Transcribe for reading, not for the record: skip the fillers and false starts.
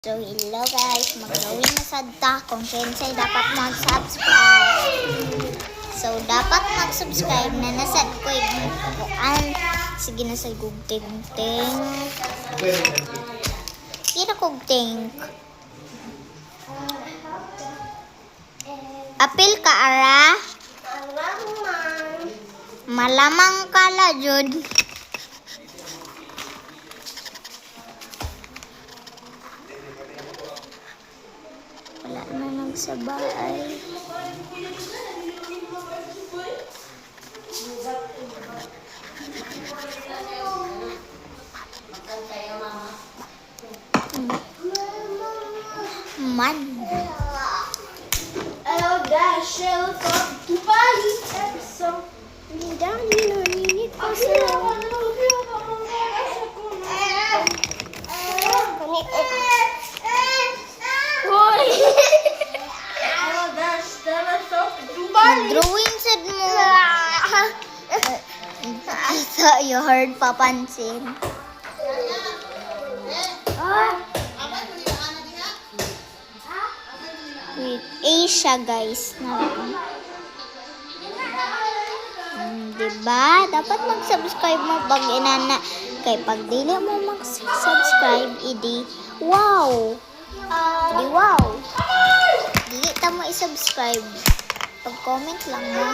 So, hello guys, mag-gawin na sadta kung kinsay dapat mag-subscribe. So, dapat mag-subscribe na nasad ko yung kuan. Sige na sa gugting-ting. Kira gugting. Apil ka, ara? Malamang ka la, Jud. Wala na nagsabay. Man. Hello guys, show from Dubai. So, Drawing sad mo. So, you heard papansin. Wait, Asia guys. Diba? Dapat mag-subscribe mo pag inana. Kay pag dili mo mag-subscribe, idi wow. Idi wow. Dili ta mo i-subscribe. Pag-comment lang mo.